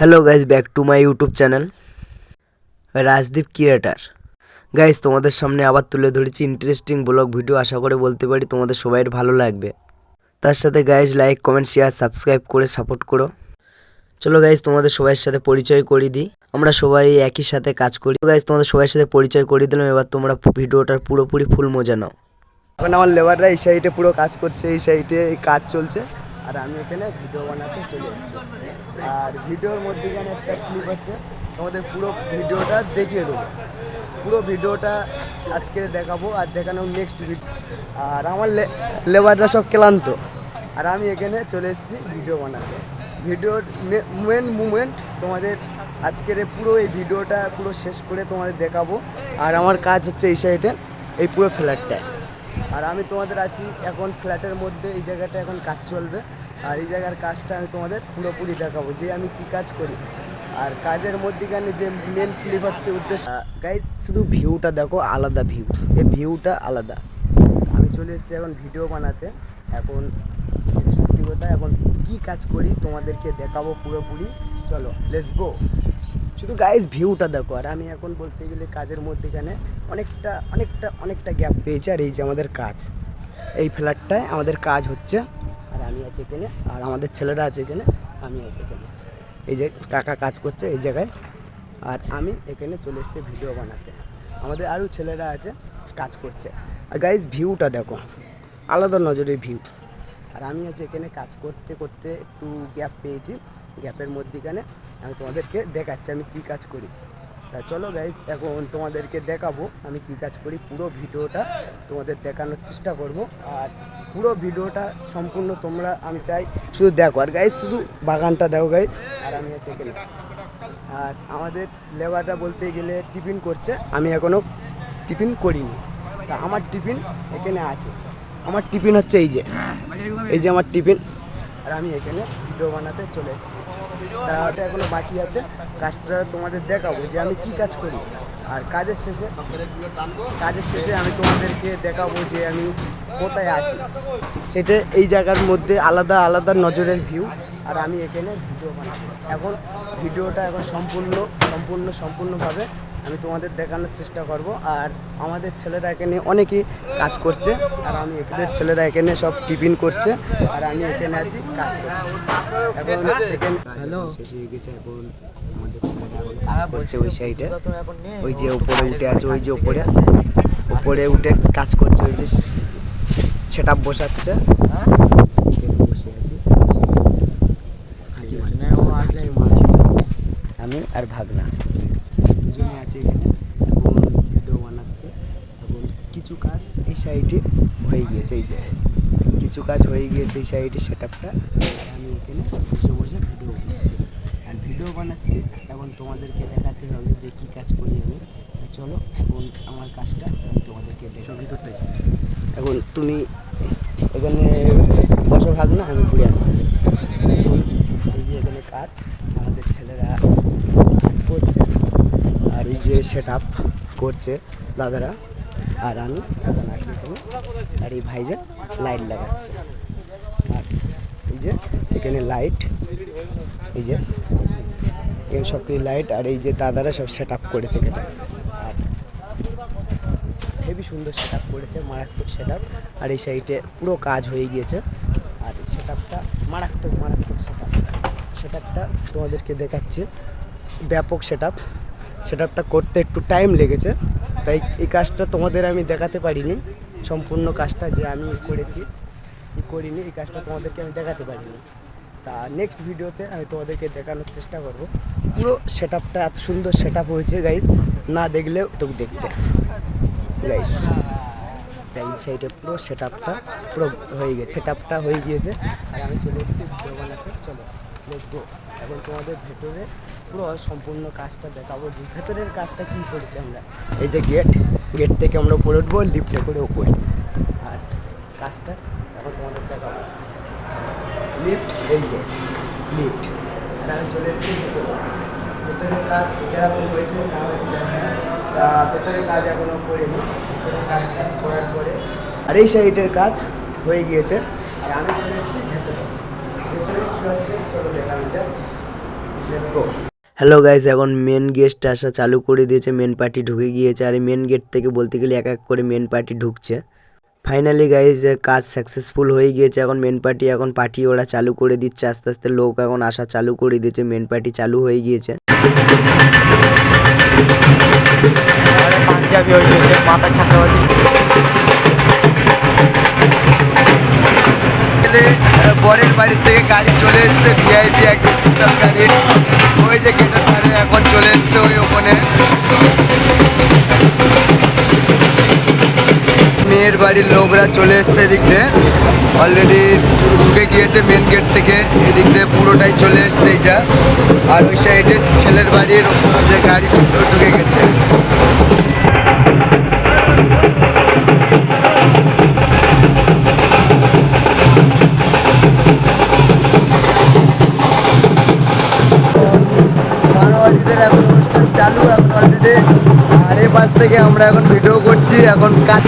Hello guys, back to my YouTube channel Rajdeep creator. Guys, তোমাদের সামনে আবার তুলে ধরেছি ইন্টারেস্টিং ব্লগ ভিডিও। আশা করে বলতে পারি তোমাদের সবাইয়ের ভালো লাগবে। তার সাথে guys like, comment, share, subscribe করে সাপোর্ট করো। চলো গাইজ, তোমাদের সবার সাথে পরিচয় করিয়ে দিই। আমরা সবাই একই সাথে কাজ করি। গাইজ, তোমাদের সবার সাথে পরিচয় করিয়ে দিলাম। এবার তোমরা ভিডিওটার পুরোপুরি ফুল মজা নাও। এখন আমার লেবাররা এই সাইডে পুরো কাজ করছে, এই সাইডে এই কাজ চলছে, আর আমি এখানে ভিডিও বানাতে চলে এসেছি। আর ভিডিওর মধ্যেখানে একটা ক্লিপ আছে, তোমাদের পুরো ভিডিওটা দেখিয়ে দেবো। পুরো ভিডিওটা আজকে দেখাবো আর দেখানো নেক্সট ভিডিও। আর আমার লেবাররা সব ক্লান্ত, আর আমি এখানে চলে এসেছি ভিডিও বানাতে। ভিডিওর মেন মুমেন্ট তোমাদের আজকের পুরো এই ভিডিওটা পুরো শেষ করে তোমাদের দেখাবো। আর আমার কাজ হচ্ছে এই সাইডে, এই পুরো ফ্ল্যাটটায়। আর আমি তোমাদের আছি এখন ফ্ল্যাটের মধ্যে, এই জায়গাটা এখন কাজ চলবে। আর এই জায়গার কাজটা আমি তোমাদের পুরোপুরি দেখাবো যে আমি কি কাজ করি। আর কাজের মধ্যেখানে যে মেন ক্লিপ হচ্ছে উদ্দেশ্য। গাইজ, শুধু ভিউটা দেখো, আলাদা ভিউ, এই ভিউটা আলাদা। আমি চলে এসেছি এখন ভিডিও বানাতে। এখন সত্যি কথা, এখন কি কাজ করি তোমাদেরকে দেখাবো পুরোপুরি। চলো, লেটস গো। শুধু গাইজ ভিউটা দেখো। আর আমি এখন বলতে গেলে কাজের মধ্যেখানে অনেকটা গ্যাপ পেয়েছি। আর এই যে আমাদের কাজ, এই ফ্ল্যাটটায় আমাদের কাজ হচ্ছে। আর আমি আছি এখানে, আর আমাদের ছেলেরা আছে এখানে, আমি আছি এখানে। এই যে কাকা কাজ করছে এই জায়গায়, আর আমি এখানে চলে এসেছি ভিডিও বানাতে। আমাদের আরও ছেলেরা আছে, কাজ করছে। আর গাইজ ভিউটা দেখো, আলাদা নজরের ভিউ। আর আমি আছি এখানে কাজ করতে করতে একটু গ্যাপ পেয়েছি। গ্যাপের মধ্যেখানে আমি তোমাদেরকে দেখাচ্ছি আমি কি কাজ করি। তা চলো গাইজ, এখন তোমাদেরকে দেখাবো আমি কি কাজ করি। পুরো ভিডিওটা তোমাদের দেখানোর চেষ্টা করব। আর পুরো ভিডিওটা সম্পূর্ণ তোমরা, আমি চাই শুধু দেখো। আর গাইজ শুধু বাগানটা দেখো গাইজ। আর আমি আছি এখানে, আর আমাদের লেবারটা বলতে গেলে টিফিন করছে। আমি এখনও টিফিন করিনি। তা আমার টিফিন এখানে আছে। আমার টিফিন হচ্ছে এই যে আমার টিফিন। আর আমি এখানে ভিডিও বানাতে চলে এসেছি। তাটা এখনও বাকি আছে, কাজটা তোমাদের দেখাবো যে আমি কি কাজ করি। আর কাজের শেষে আমি তোমাদেরকে দেখাবো যে আমি কোথায় আছি। সেটা এই জায়গার মধ্যে আলাদা নজরের ভিউ। আর আমি এখানে ভিডিও বানাবো। এখন ভিডিওটা এখন সম্পূর্ণভাবে আমি তোমাদের দেখানোর চেষ্টা করব। আর আমাদের ছেলেরা এখানে অনেকেই কাজ করছে, আর আমি এখানে ছেলেরা এখানে সব টিফিন করছে, আর আমি এখানে আছি কাজ করছি। এখন হ্যালো শেষ হয়ে গেছে। এখন আমাদের ছেলেরা এখন কাজ করছে ওই সাইডে, ওই যে উপরে উঠে আছে, ওই যে উপরে উঠে কাজ করছে। ওই যে সেট আপ বসাচ্ছে, বসে আছি আমি আর ভাগনা দুজনে আছে এখানে। এখন ভিডিও বানাচ্ছে। এখন কিছু কাজ এই সাইডে হয়ে গিয়েছে, এই যে কিছু কাজ হয়ে গিয়েছে এই সাইডে সেট আপটা। আর আমি এখানে বসে ভিডিও বানাচ্ছি। আর ভিডিও বানাচ্ছি এখন তোমাদেরকে দেখাতে হবে যে কী কাজ করি আমি। চলো, এখন আমার কাজটা আমি তোমাদেরকে দেখো ভিতরটাই। এখন তুমি এখানে বসো ভাগনা, আমি ঘুরে আসতেছি। এখন এই যে এখানে কাজ, আমাদের ছেলেরা কাজ করছে। আর এই যে সেট আপ করছে দাদারা, আর আমি এখন আছি এখানে। আর এই ভাইজান লাইট লাগাচ্ছে। আর এই যে এখানে লাইট, এই যে এখানে সব কিছু লাইট। আর এই যে দাদারা সব সেট আপ করেছে এখানে। আর হেবি সুন্দর সেট আপ করেছে, মারাত্মক সেট আপ। আর এই সাইডে পুরো কাজ হয়ে গিয়েছে। আর এই সেট আপটা মারাত্মক সেট আপটা তোমাদেরকে দেখাচ্ছে। ব্যাপক সেট আপটা করতে একটু টাইম লেগেছে, তাই এই কাজটা তোমাদের আমি দেখাতে পারিনি। সম্পূর্ণ কাজটা যে আমি করেছি কি করিনি, এই কাজটা তোমাদেরকে আমি দেখাতে পারিনি। তা নেক্সট ভিডিওতে আমি তোমাদেরকে দেখানোর চেষ্টা করব। পুরো সেট আপটা এত সুন্দর সেট আপ হয়েছে গাইস, না দেখলেও তো দেখতে গাইস। এই সাইডে পুরো সেট আপটা পুরো হয়ে গেছে, সেট আপটা হয়ে গিয়েছে। আর আমি চলে এসেছি ভিডিও বানাতে। চলো লেটস গো। এখন তোমাদের ভেতরে পুরো সম্পূর্ণ কাজটা দেখাবো যে ভেতরের কাজটা কী করেছি আমরা। এই যে গেট থেকে আমরা উপরে উঠবো, লিফটে করে উপরে। আর কাজটা এখন তোমাদের দেখাবো। লিফট, এই যে লিফট। আর আমি চলে এসেছি ভেতরের কাজ এরকম হয়েছে না হয়েছে জানি না। তা ভেতরের কাজ এখনও করিনি। ভেতরের কাজটা করার পরে আর এই সাইডের কাজ হয়ে গিয়েছে। আর আমি চলে এসেছি ভেতরে কী হচ্ছে চলো দেখানো যায়। হ্যালো গাইস, এখন মেন গেস্ট আসা চালু করে দিয়েছে, মেন পার্টি ঢুকে গিয়েছে। আর মেন গেট থেকে বলতে গেলে এক এক করে মেন পার্টি ঢুকছে। ফাইনালি গাইস কাজ সাকসেসফুল হয়ে গিয়েছে। এখন মেন পার্টি ওরা চালু করে দিচ্ছে, আস্তে আস্তে লোক এখন আসা চালু করে দিয়েছে, মেন পার্টি চালু হয়ে গিয়েছে। পাঞ্জাবি হয়েছে মাথা ছাত্রবাদী বরের বাড়ি থেকে গাড়ি চলে এসছে, ভিআইপি একদম স্পেশাল গাড়ি। ওই যে গেটের ধারে এখন চলে এসছে ওই ওখানে মেয়ের বাড়ির লোকরা চলে এসছে। এদিক দিয়ে অলরেডি ঢুকে গিয়েছে মেন গেট থেকে, এদিক দিয়ে পুরোটাই চলে এসছে এই যা। আর ওই সাইডে ছেলের বাড়ির যে গাড়ি ঢুকে গেছে। এখন অনুষ্ঠান চালু এখন অলরেডি। আর এই পাশ থেকে আমরা এখন ভিডিও করছি, এখন কাজ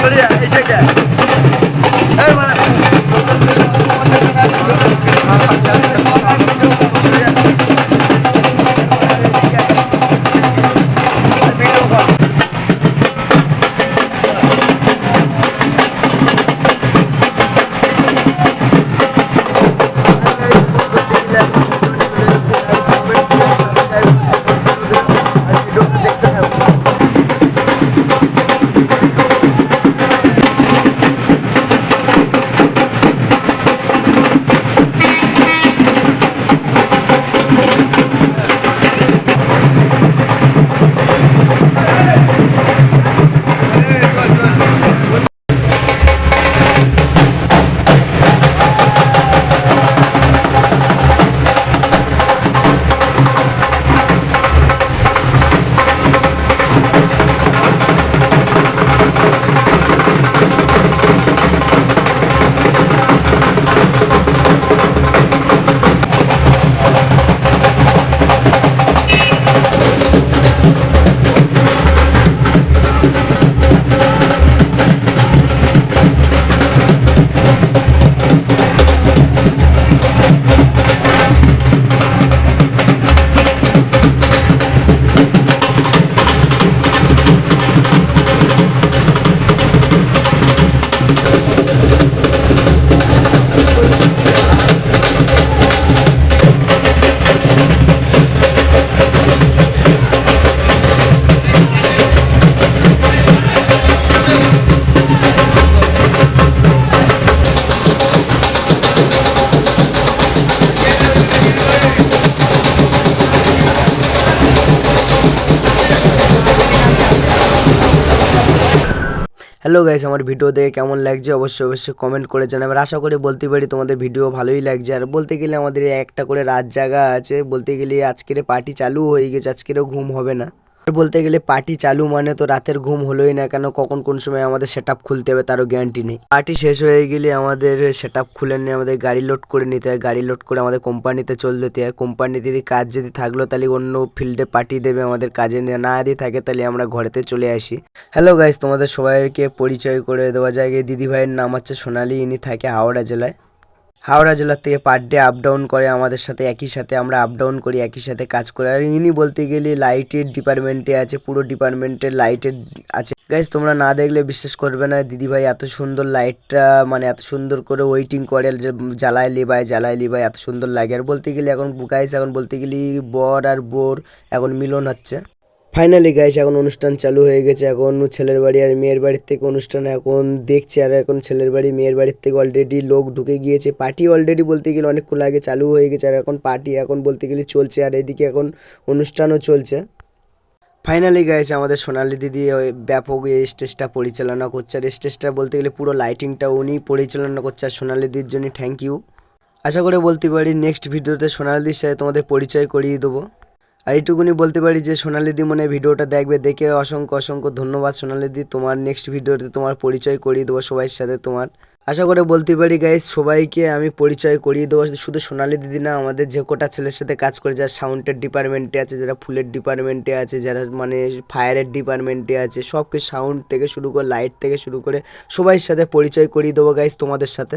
সরিয়া এই সাইডে হ্যালো গাইস, আমার ভিডিও দেখে কেমন লাগছে অবশ্যই কমেন্ট করে জানাবেন। আশা করি বলতে পারি তোমাদের ভিডিও ভালোই লাগছে। আর বলতে গেলে আমাদের একটা করে রাত জাগা আছে, বলতে গেলে আজকের পার্টি চালু হয়ে গেছে, আজকেরও ঘুম হবে না। বলতে গেলে পার্টি চালু মানে তো রাতের ঘুম হলোই না, কেন কখন কোন সময় আমাদের সেট আপ খুলতে হবে তারও গ্যারান্টি নেই। পার্টি শেষ হয়ে গেলে আমাদের সেট আপ খুলে নিয়ে আমাদের গাড়ি লোড করে নিতে হয়, গাড়ি লোড করে আমাদের কোম্পানিতে চলে যেতে হয়। কোম্পানিতে যদি কাজ যদি থাকলো তাহলে অন্য ফিল্ডে পাঠিয়ে দেবে, আমাদের কাজে না যদি থাকে তাহলে আমরা ঘরেতে চলে আসি। হ্যালো গাইস, তোমাদের সবাইকে পরিচয় করে দেওয়া যায়। দিদি ভাইয়ের নাম হচ্ছে সোনালি, ইনি থাকে হাওড়া জেলায়। হাওড়া জেলা থেকে পার ডে আপ ডাউন করে আমাদের সাথে, একই সাথে আমরা আপ ডাউন করি, একই সাথে কাজ করি। আর ইনি বলতে গেলে লাইটের ডিপার্টমেন্টে আছে, পুরো ডিপার্টমেন্টের লাইটের আছে। গাইস তোমরা না দেখলে বিশ্বাস করবে না, দিদিভাই এত সুন্দর লাইটটা মানে এত সুন্দর করে ওয়েটিং করে, জ্বালায় লিবাই এত সুন্দর লাগে। আর বলতে গেলে এখন গাইস এখন বলতে গেলে বর আর বোর এখন মিলন হচ্ছে। ফাইনালি গাইস এখন অনুষ্ঠান চালু হয়ে গেছে। এখন ছেলের বাড়ি আর মেয়ের বাড়ির থেকে অনুষ্ঠান এখন দেখছে, আর এখন ছেলের বাড়ি মেয়ের বাড়ির থেকে অলরেডি লোক ঢুকে গিয়েছে। পার্টি অলরেডি বলতে গেলে অনেকক্ষণ আগে চালু হয়ে গেছে, আর এখন পার্টি এখন বলতে গেলে চলছে, আর এদিকে এখন অনুষ্ঠানও চলছে। ফাইনালি গাইস আমাদের সোনালি দিদি ওই ব্যাপক এই স্টেজটা পরিচালনা করছে, আর স্টেজটা বলতে গেলে পুরো লাইটিংটা উনি পরিচালনা করছে, আর সোনালি দিদির জন্য থ্যাংক ইউ। আশা করে বলতে পারি নেক্সট ভিডিওতে সোনালি দিদির সাথে তোমাদের পরিচয় করিয়ে দেবো। আর এইটুকুনি বলতে পারি যে সোনালি দি মনে হয় ভিডিওটা দেখবে, দেখে অসংখ্য অসংখ্য ধন্যবাদ সোনালি দি। তোমার নেক্সট ভিডিওতে তোমার পরিচয় করিয়ে দেবো সবাই সাথে তোমার। আশা করে বলতে পারি গাইস সবাইকে আমি পরিচয় করিয়ে দেবো, শুধু সোনালি দিদি না, আমাদের যে কটা ছেলের সাথে কাজ করে, যারা সাউন্ডের ডিপার্টমেন্টে আছে, যারা ফুলের ডিপার্টমেন্টে আছে, যারা মানে ফায়ারের ডিপার্টমেন্টে আছে, সব কিছু সাউন্ড থেকে শুরু করে লাইট থেকে শুরু করে সবাই সাথে পরিচয় করিয়ে দেবো গাইস তোমাদের সাথে।